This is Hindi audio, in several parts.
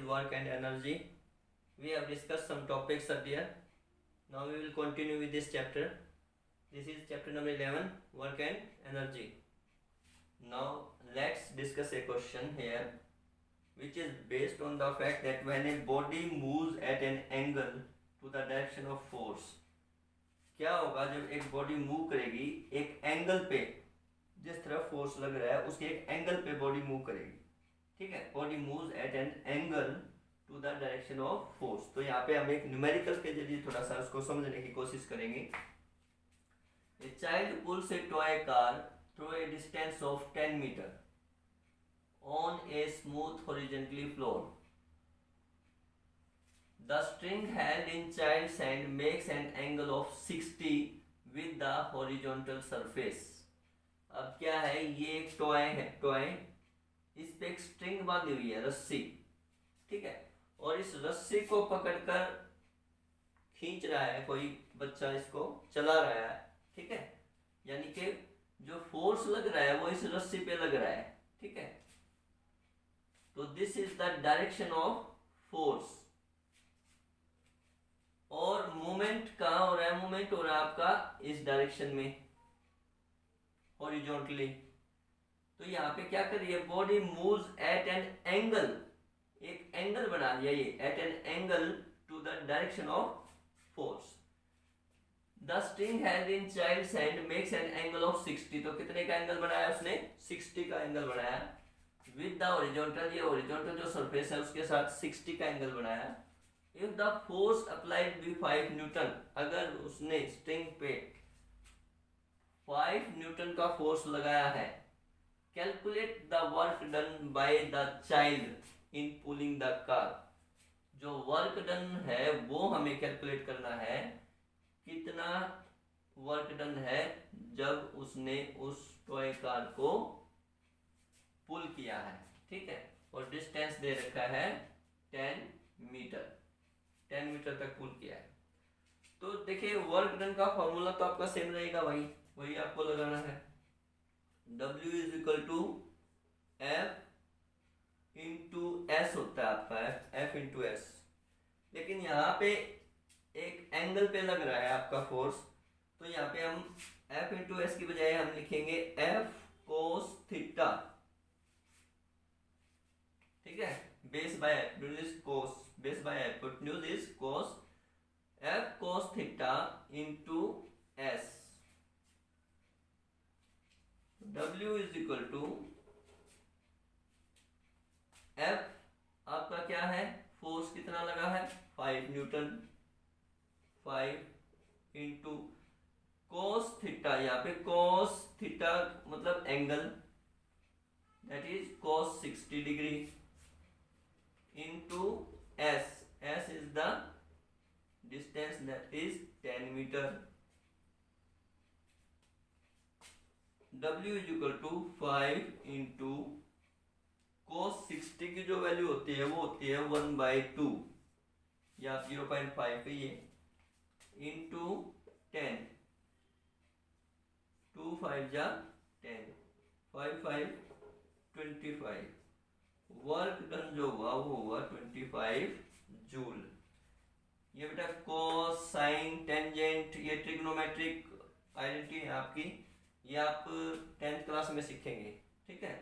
work and energy. We have discussed some topics earlier. Now we will continue with this chapter. This is chapter number 11, work and energy. Now let's discuss a question here, which is based on the fact that when a body moves at an angle to the direction of force, क्या होगा जब एक बॉडी मूव करेगी एक एंगल पे, जिस तरफ फोर्स लग रहा है उसके एक एंगल पे बॉडी मूव करेगी, ठीक है। Body moves at an angle to the direction of force. तो यहाँ पे हम एक न्यूमेरिकल के जरिए थोड़ा सा उसको समझने की कोशिश करेंगे। A child pulls a toy car through a distance of 10 meter on a smooth horizontally floor. The string held in child's hand makes an angle of 60 with the horizontal surface. अब क्या है, ये एक टॉय है, टॉय, इस पे एक स्ट्रिंग बांधी हुई है, रस्सी, ठीक है, और इस रस्सी को पकड़कर खींच रहा है कोई बच्चा, इसको चला रहा है, ठीक है। यानी कि जो फोर्स लग रहा है वो इस रस्सी पे लग रहा है, ठीक है। तो this is the direction of force. और मोमेंट कहाँ हो रहा है, मोमेंट हो रहा है आपका इस डायरेक्शन में, हॉरिजॉन्टली। तो यहाँ पे क्या कर रही है, body moves at an angle, एक एंगल बना दिया ये, at an angle to the direction of force. The string hand in child's hand makes an angle of 60। तो कितने का एंगल बनाया उसने, 60 का एंगल बनाया। विद द हॉरिजॉन्टल, ये हॉरिजॉन्टल जो सरफेस है उसके साथ 60 का एंगल बनाया। If the force applied be 5 newton, अगर उसने स्ट्रिंग पे 5 न्यूटन का फोर्स लगाया है, calculate the work done by the child in pulling the car. जो वर्क डन है वो हमें कैलकुलेट करना है, कितना वर्क डन है जब उसने उस टॉय कार को पुल किया है, ठीक है। और डिस्टेंस दे रखा है 10 मीटर, 10 मीटर तक पुल किया है। तो देखिए वर्क डन का फॉर्मूला तो आपका सेम रहेगा भाई, वही आपको लगाना है। W is equal to F into s होता है आपका, F इंटू एस। लेकिन यहाँ पे एक एंगल पे लग रहा है आपका फोर्स, तो यहाँ पे हम F इंटू एस की बजाय हम लिखेंगे F कोस थीटा, ठीक है। Base by is cos, base by hypotenuse is cos, F cos theta into s. W is equal to F, आपका क्या है, फोर्स कितना लगा है 5 न्यूटन, 5 इंटू कोस थीटा, यहाँ पे कोस थीटा मतलब angle, that is cos 60 degree, into s, s is the distance that is 10 metre. W is equal to 5 into cos 60 की जो वैल्यू होती है वो होती है 1/2 या 0.5 पे, ये इंटू 10, 2 5 जा 10, 5 5 25। वर्क डन जो हुआ वो हुआ 25 जूल। ये बेटा कोस साइन टेंजेंट, ये ट्रिग्नोमेट्रिक आइडेंटिटी है आपकी, ये आप 10th क्लास में सीखेंगे, ठीक है।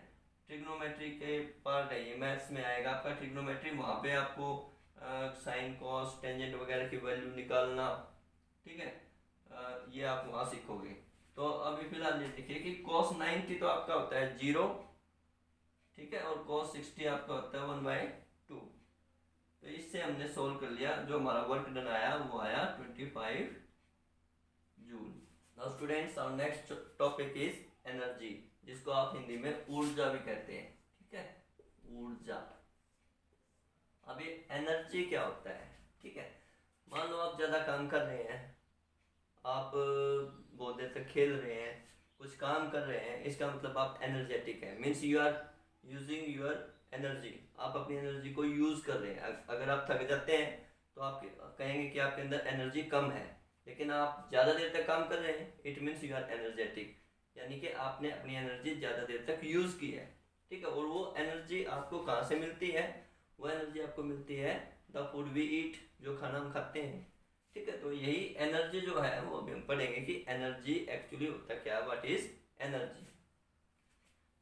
ट्रिग्नोमेट्री के पार्ट है, ये मैथ्स में आएगा आपका ट्रिग्नोमेट्री। वहाँ पे आपको साइन कॉस टेंजेंट वगैरह की वैल्यू निकालना, ठीक है, ये आप वहाँ सीखोगे। तो अभी फिलहाल ये देखिए कि cos 90 तो आपका होता है 0, ठीक है, और cos 60 आपका होता है 1/2। तो इससे हमने सोल्व कर लिया, जो हमारा वर्क डन आया वो आया 25 joule. Now students, our next topic is energy, जिसको आप हिंदी में ऊर्जा भी कहते हैं, ठीक है, ऊर्जा। अब ये एनर्जी क्या होता है, ठीक है। मान लो आप ज्यादा काम कर रहे हैं, आप बहुत देर तक खेल रहे हैं, कुछ काम कर रहे हैं, इसका मतलब आप एनर्जेटिक है, means you are using your energy, आप अपनी एनर्जी को यूज कर रहे हैं। अगर आप थक जाते हैं तो आप कहेंगे कि आपके अंदर एनर्जी कम है, लेकिन आप ज़्यादा देर तक काम कर रहे हैं, it means you are energetic, यानी कि आपने अपनी एनर्जी ज़्यादा देर तक यूज़ की है, ठीक है। और वो एनर्जी आपको कहाँ से मिलती है, वो एनर्जी आपको मिलती है द फूड वी ईट, जो खाना हम खाते हैं। ठीक है, तो यही एनर्जी जो है वो अभी हम पढ़ेंगे कि एनर्जी एक्चुअली होता क्या, व्हाट इज एनर्जी।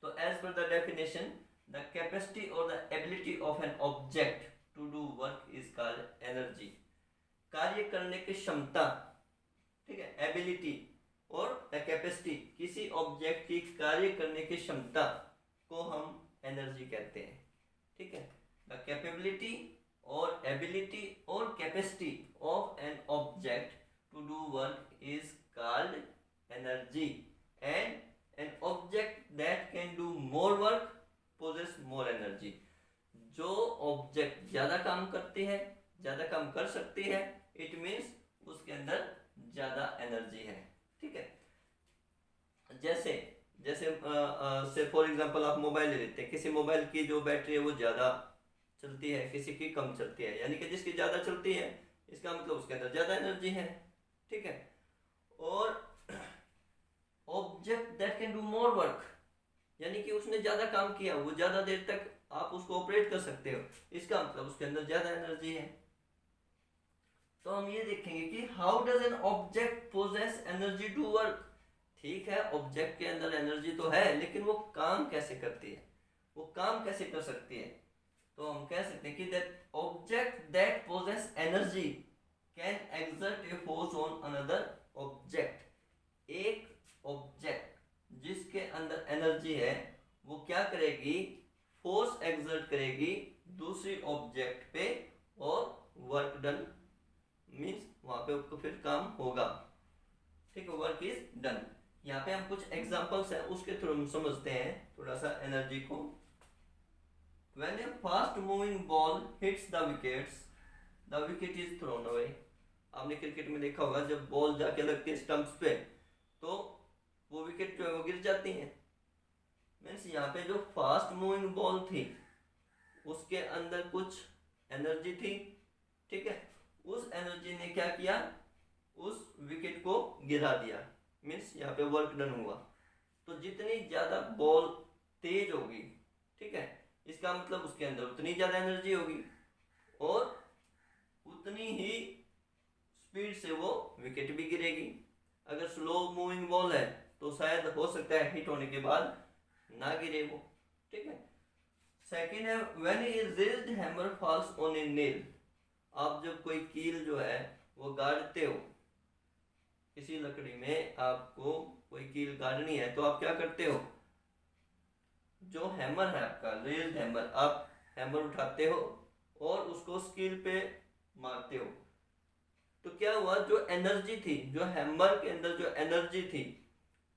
तो as per the definition, the capacity और the ability of an object to do work is called energy. कार्य करने की क्षमता, ठीक है, एबिलिटी और द कैपेसिटी, किसी ऑब्जेक्ट की कार्य करने की क्षमता को हम एनर्जी कहते हैं। ठीक है, द कैपेबिलिटी और एबिलिटी और capacity of an object to do work is called energy, and an object that can do more work possess more energy. जो ऑब्जेक्ट ज्यादा काम करती है, ज्यादा काम कर सकती है, इट मीन्स उसके अंदर ज्यादा एनर्जी है। ठीक है, जैसे जैसे से फॉर एग्जांपल आप मोबाइल ले लेते हैं, किसी मोबाइल की जो बैटरी है वो ज्यादा चलती है, किसी की कम चलती है, यानी कि जिसकी ज्यादा चलती है इसका मतलब उसके अंदर ज्यादा एनर्जी है। ठीक है, और object that can do more work, यानी कि उसने ज्यादा काम किया, वो ज्यादा देर तक आप उसको ऑपरेट कर सकते हो, इसका मतलब उसके अंदर ज्यादा एनर्जी है। तो हम ये देखेंगे कि how does an object possess energy to work. ठीक है, ऑब्जेक्ट के अंदर एनर्जी तो है, लेकिन वो काम कैसे करती है, वो काम कैसे कर सकती है। तो हम कह सकते हैं कि that object that possess energy can exert a force on another object. एक ऑब्जेक्ट जिसके अंदर एनर्जी है वो क्या करेगी, फोर्स एक्सर्ट करेगी दूसरी ऑब्जेक्ट पे, और वर्क डन मीन्स वहां पे उसको फिर काम होगा। ठीक है, वर्क इज डन। यहाँ पे हम कुछ एग्जांपल्स हैं उसके थ्रू हम समझते हैं थोड़ा सा एनर्जी को। When a fast moving ball hits the wickets, the wicket is thrown away। आपने क्रिकेट में देखा होगा जब बॉल जाके लगती है स्टंप्स पे तो वो विकेट जो है वो गिर जाती है। मीन्स यहाँ पे जो फास्ट मूविंग बॉल थी उसके अंदर कुछ एनर्जी थी। ठीक है, उस एनर्जी ने क्या किया, उस विकेट को गिरा दिया। मीन्स यहाँ पे वर्क डन हुआ। तो जितनी ज्यादा बॉल तेज होगी, ठीक है, इसका मतलब उसके अंदर उतनी ज्यादा एनर्जी होगी और उतनी ही स्पीड से वो विकेट भी गिरेगी। अगर स्लो मूविंग बॉल है तो शायद हो सकता है हिट होने के बाद ना गिरे वो। ठीक है, सेकेंड है when A raised hammer falls on A nail. आप जब कोई कील जो है वो गाड़ते हो, किसी लकड़ी में आपको कोई कील गाड़नी है तो आप क्या करते हो, जो हैमर है आपका रेज्ड हैमर, आप हैमर उठाते हो और उसको स्कील पे मारते हो। तो क्या हुआ, जो एनर्जी थी, जो हैमर के अंदर जो एनर्जी थी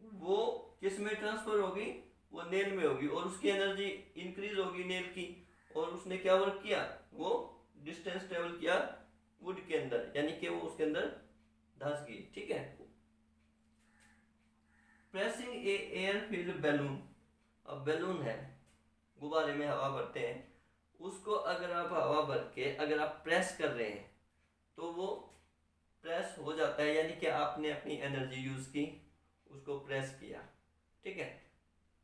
वो किस में ट्रांसफर होगी, वो नेल में होगी, और उसकी एनर्जी इंक्रीज होगी नेल की, और उसने क्या वर्क किया, वो डिस्टेंस ट्रेवल किया वुड के अंदर, यानी कि वो उसके अंदर धंस गई। ठीक है, प्रेसिंग ए एयर फिल्ड बैलून। अब बैलून है, गुब्बारे में हवा भरते हैं, उसको अगर आप हवा भर के अगर आप प्रेस कर रहे हैं तो वो प्रेस हो जाता है, यानी कि आपने अपनी एनर्जी यूज की, उसको प्रेस किया। ठीक है,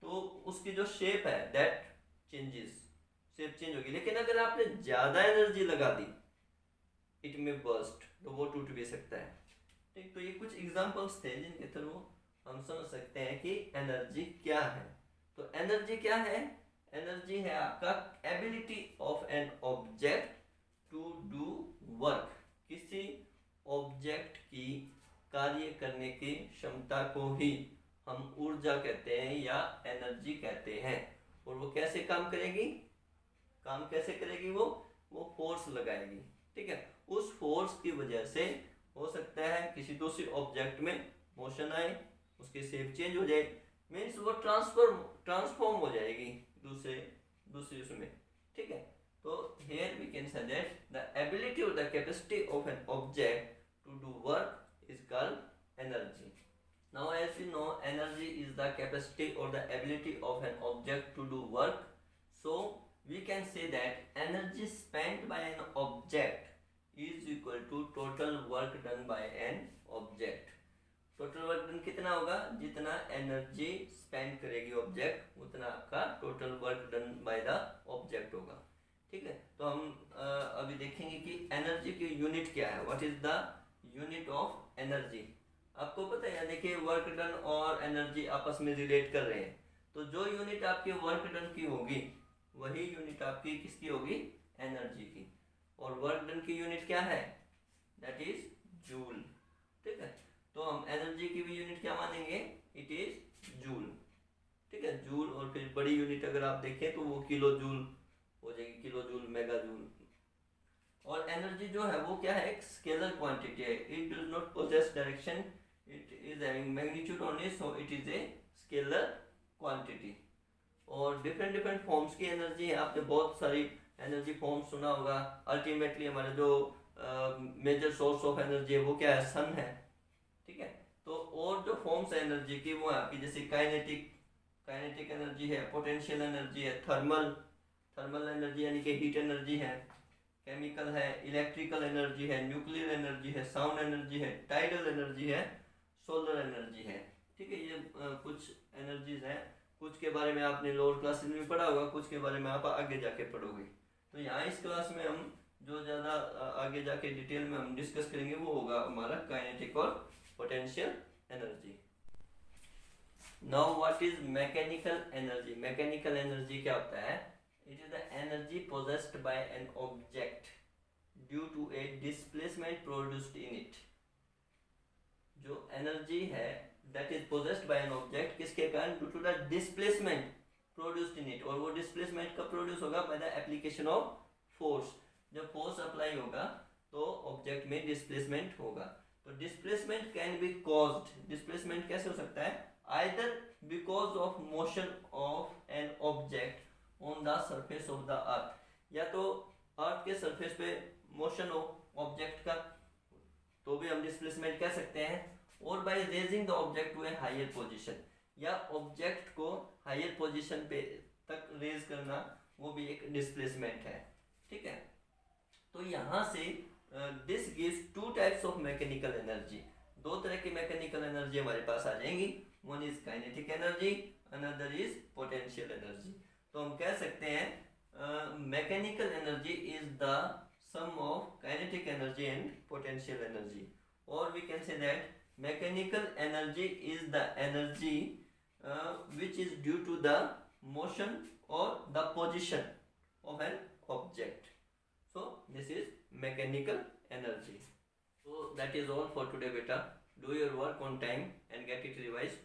तो उसकी जो शेप है दैट चेंजेस, शेप चेंज होगी। लेकिन अगर आपने ज्यादा एनर्जी लगा दी, इट में बर्स्ट, तो वो टूट भी सकता है। ठीक, तो ये कुछ एग्जांपल्स थे जिनके थ्रू हम समझ सकते हैं कि एनर्जी क्या है। तो एनर्जी क्या है, एनर्जी है आपका ability of an object to do work. किसी ऑब्जेक्ट की कार्य करने की क्षमता को ही हम ऊर्जा कहते हैं या एनर्जी कहते हैं। और वो कैसे काम करेगी, काम कैसे करेगी, वो फोर्स लगाएगी। ठीक है, उस फोर्स की वजह से हो सकता है किसी दूसरी ऑब्जेक्ट में मोशन आए, उसकी शेप चेंज हो जाए, मीन्स वो ट्रांसफॉर्म हो जाएगी दूसरे उसमें। ठीक है, तो here we can say that the ability or the capacity of an object to do work is called energy. Now as you know, energy is the capacity or the ability of an object to do work. So we can say that energy spent by an object is equal to total work done by an object. Total work done कितना होगा, जितना एनर्जी स्पेंड करेगी ऑब्जेक्ट उतना आपका total work done by the object होगा। ठीक है, तो हम अभी देखेंगे कि एनर्जी की यूनिट क्या है, what is the unit of energy. आपको पता है, देखिए वर्क डन और एनर्जी आपस में रिलेट कर रहे हैं, तो जो यूनिट आपकी वर्क डन की होगी वही यूनिट आपकी किसकी होगी, एनर्जी की। और वर्क डन की यूनिट क्या है, दैट इज जूल। ठीक है, तो हम एनर्जी की भी यूनिट क्या मानेंगे, इट इज जूल। ठीक है, जूल, और फिर बड़ी यूनिट अगर आप देखें तो वो किलो जूल हो जाएगी, किलो जूल, मेगा जूल। और एनर्जी जो है वो क्या है, एक स्केलर क्वांटिटी है, it does not possess direction, it is having magnitude only, so it is a scalar quantity. और डिफरेंट डिफरेंट फॉर्म्स की एनर्जी है, आपने बहुत सारी एनर्जी फॉर्म्स सुना होगा। अल्टीमेटली हमारा जो मेजर सोर्स ऑफ एनर्जी है वो क्या है, सन है। ठीक है, तो और जो फॉर्म्स है एनर्जी की वो है आपकी, जैसे काइनेटिक एनर्जी है, पोटेंशियल एनर्जी है, थर्मल एनर्जी यानी कि हीट एनर्जी है, केमिकल है, इलेक्ट्रिकल एनर्जी है, न्यूक्लियर एनर्जी है, साउंड एनर्जी है, टाइडल एनर्जी है, सोलर एनर्जी है। ठीक है, ये कुछ एनर्जीज हैं, कुछ के बारे में आपने लोअर क्लासेस में पढ़ा होगा, कुछ के बारे में आप आगे जाके पढ़ोगे। तो यहाँ इस क्लास में हम जो ज़्यादा आगे जाके डिटेल में हम डिस्कस करेंगे वो होगा हमारा काइनेटिक और potential energy. Now what is mechanical energy. Mechanical energy क्या होता है, it is the energy possessed by an object due to a displacement produced in it. जो एनर्जी है that is possessed by an object, किसके कारण, due to the displacement produced in it. और वो डिस्प्लेसमेंट कब प्रोड्यूस होगा, by the application of force. जब फोर्स अप्लाई होगा तो ऑब्जेक्ट में डिस्प्लेसमेंट होगा। तो displacement can be caused, displacement कैसे हो सकता है, either because of motion of an object on the surface of the earth, या तो अर्थ के सरफेस पे मोशन हो ऑब्जेक्ट का तो भी हम डिस्प्लेसमेंट कह सकते हैं, और by raising the object to a higher position, या ऑब्जेक्ट को हायर पोजीशन पे तक रेज करना वो भी एक डिस्प्लेसमेंट है। ठीक है, तो यहाँ से this gives two types of mechanical energy. दो तरह की मैकेनिकल एनर्जी हमारे पास आ जाएंगी, one is kinetic energy, another is potential energy. तो हम कह सकते हैं mechanical energy is the sum of kinetic energy and potential energy, or we can say that mechanical energy is the energy which is due to the motion or the position of an object. So this is mechanical energy. So that is all for today beta. Do your work on time and get it revised.